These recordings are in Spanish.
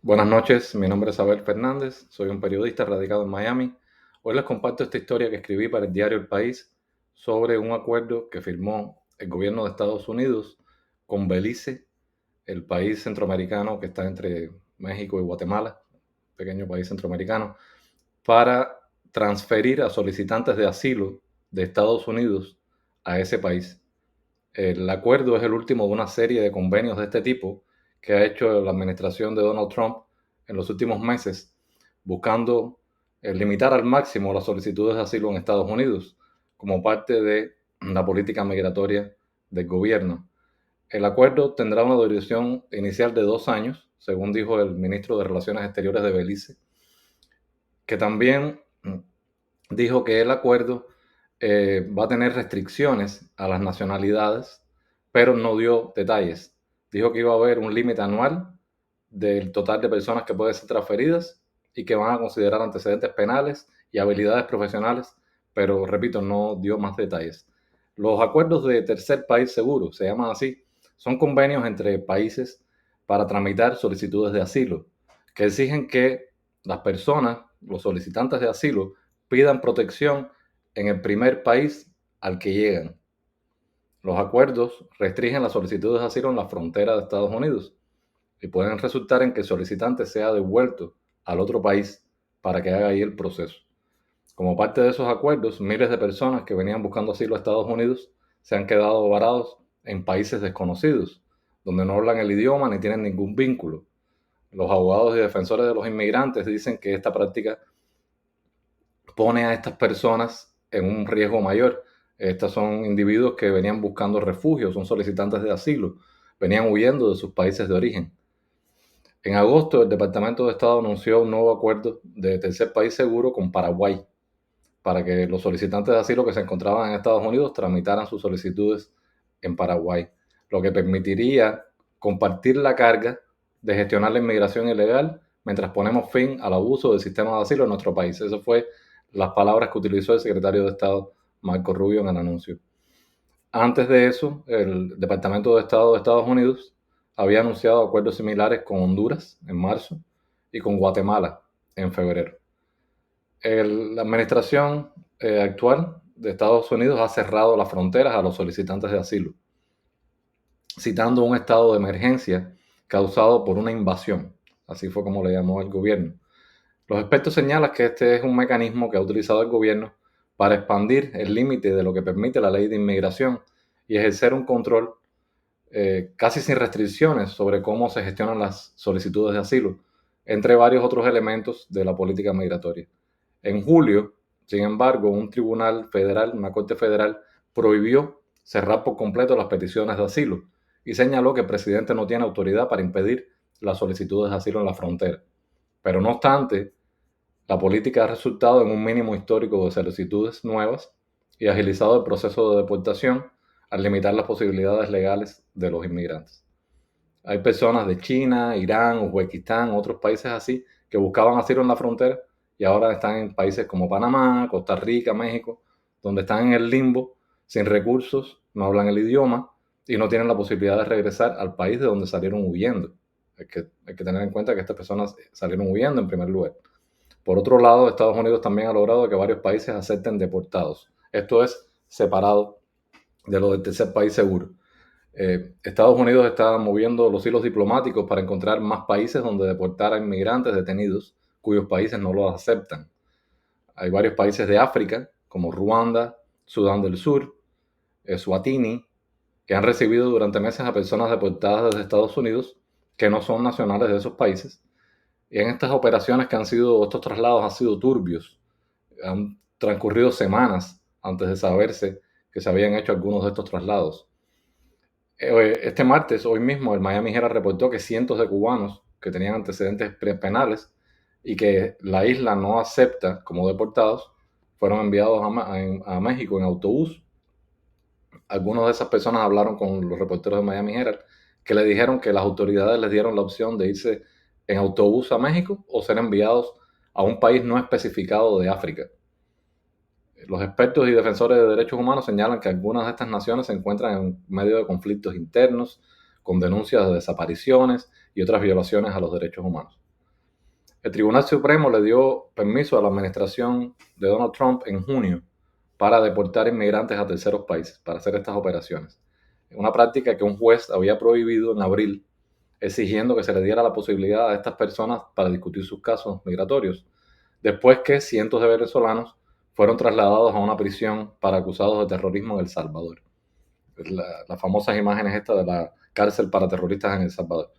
Buenas noches, mi nombre es Abel Fernández, soy un periodista radicado en Miami. Hoy les comparto esta historia que escribí para el diario El País sobre un acuerdo que firmó el gobierno de Estados Unidos con Belice, el país centroamericano que está entre México y Guatemala, pequeño país centroamericano, para transferir a solicitantes de asilo de Estados Unidos a ese país. El acuerdo es el último de una serie de convenios de este tipo que ha hecho la administración de Donald Trump en los últimos meses, buscando limitar al máximo las solicitudes de asilo en Estados Unidos como parte de la política migratoria del gobierno. El acuerdo tendrá una duración inicial de 2 años, según dijo el ministro de Relaciones Exteriores de Belice, que también dijo que el acuerdo va a tener restricciones a las nacionalidades, pero no dio detalles. Dijo que iba a haber un límite anual del total de personas que pueden ser transferidas y que van a considerar antecedentes penales y habilidades profesionales, pero repito, no dio más detalles. Los acuerdos de tercer país seguro, se llaman así, son convenios entre países para tramitar solicitudes de asilo, que exigen que las personas, los solicitantes de asilo, pidan protección en el primer país al que llegan. Los acuerdos restringen las solicitudes de asilo en la frontera de Estados Unidos y pueden resultar en que el solicitante sea devuelto al otro país para que haga ahí el proceso. Como parte de esos acuerdos, miles de personas que venían buscando asilo a Estados Unidos se han quedado varados en países desconocidos, donde no hablan el idioma ni tienen ningún vínculo. Los abogados y defensores de los inmigrantes dicen que esta práctica pone a estas personas en un riesgo mayor. Estos son individuos que venían buscando refugio, son solicitantes de asilo, venían huyendo de sus países de origen. En agosto, el Departamento de Estado anunció un nuevo acuerdo de tercer país seguro con Paraguay para que los solicitantes de asilo que se encontraban en Estados Unidos tramitaran sus solicitudes en Paraguay, lo que permitiría compartir la carga de gestionar la inmigración ilegal mientras ponemos fin al abuso del sistema de asilo en nuestro país. Esas fue las palabras que utilizó el secretario de Estado Marco Rubio en el anuncio. Antes de eso, el Departamento de Estado de Estados Unidos había anunciado acuerdos similares con Honduras en marzo y con Guatemala en febrero. La administración actual de Estados Unidos ha cerrado las fronteras a los solicitantes de asilo, citando un estado de emergencia causado por una invasión. Así fue como le llamó el gobierno. Los expertos señalan que este es un mecanismo que ha utilizado el gobierno para expandir el límite de lo que permite la ley de inmigración y ejercer un control casi sin restricciones sobre cómo se gestionan las solicitudes de asilo, entre varios otros elementos de la política migratoria. En julio, sin embargo, un tribunal federal, una corte federal, prohibió cerrar por completo las peticiones de asilo y señaló que el presidente no tiene autoridad para impedir las solicitudes de asilo en la frontera. Pero no obstante, la política ha resultado en un mínimo histórico de solicitudes nuevas y agilizado el proceso de deportación al limitar las posibilidades legales de los inmigrantes. Hay personas de China, Irán, Uzbekistán, otros países así, que buscaban asilo en la frontera y ahora están en países como Panamá, Costa Rica, México, donde están en el limbo, sin recursos, no hablan el idioma y no tienen la posibilidad de regresar al país de donde salieron huyendo. Hay que tener en cuenta que estas personas salieron huyendo en primer lugar. Por otro lado, Estados Unidos también ha logrado que varios países acepten deportados. Esto es separado de lo del tercer país seguro. Estados Unidos está moviendo los hilos diplomáticos para encontrar más países donde deportar a inmigrantes detenidos cuyos países no los aceptan. Hay varios países de África, como Ruanda, Sudán del Sur, Eswatini, que han recibido durante meses a personas deportadas desde Estados Unidos que no son nacionales de esos países. Y en estas operaciones estos traslados han sido turbios. Han transcurrido semanas antes de saberse que se habían hecho algunos de estos traslados. Este martes, hoy mismo, el Miami Herald reportó que cientos de cubanos que tenían antecedentes penales y que la isla no acepta como deportados fueron enviados a México en autobús. Algunas de esas personas hablaron con los reporteros de Miami Herald que le dijeron que las autoridades les dieron la opción de irse en autobús a México o ser enviados a un país no especificado de África. Los expertos y defensores de derechos humanos señalan que algunas de estas naciones se encuentran en medio de conflictos internos, con denuncias de desapariciones y otras violaciones a los derechos humanos. El Tribunal Supremo le dio permiso a la administración de Donald Trump en junio para deportar inmigrantes a terceros países, para hacer estas operaciones. Una práctica que un juez había prohibido en abril, exigiendo que se le diera la posibilidad a estas personas para discutir sus casos migratorios, después que cientos de venezolanos fueron trasladados a una prisión para acusados de terrorismo en El Salvador. Las famosas imágenes estas de la cárcel para terroristas en El Salvador.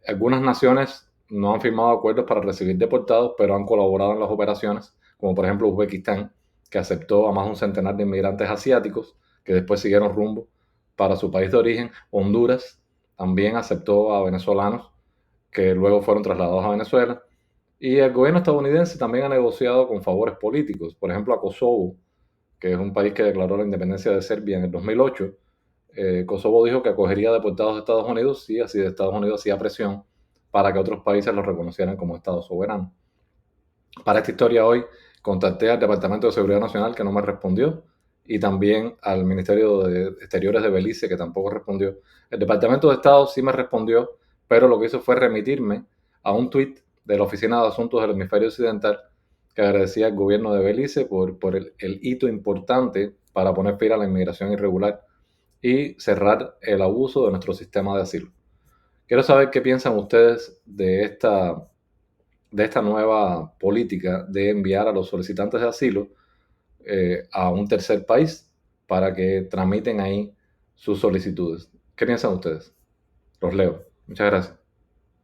Algunas naciones no han firmado acuerdos para recibir deportados, pero han colaborado en las operaciones, como por ejemplo Uzbekistán, que aceptó a más de un centenar de inmigrantes asiáticos que después siguieron rumbo para su país de origen. Honduras también aceptó a venezolanos que luego fueron trasladados a Venezuela. Y el gobierno estadounidense también ha negociado con favores políticos, por ejemplo a Kosovo, que es un país que declaró la independencia de Serbia en el 2008. Kosovo dijo que acogería deportados de Estados Unidos si así de Estados Unidos hacía presión para que otros países los reconocieran como Estado soberano. Para esta historia hoy contacté al Departamento de Seguridad Nacional, que no me respondió, y también al Ministerio de Exteriores de Belice, que tampoco respondió. El Departamento de Estado sí me respondió, pero lo que hizo fue remitirme a un tuit de la Oficina de Asuntos del Hemisferio Occidental que agradecía al gobierno de Belice por el hito importante para poner fin a la inmigración irregular y cerrar el abuso de nuestro sistema de asilo. Quiero saber qué piensan ustedes de esta nueva política de enviar a los solicitantes de asilo a un tercer país para que tramiten ahí sus solicitudes. ¿Qué piensan ustedes? Los leo. Muchas gracias.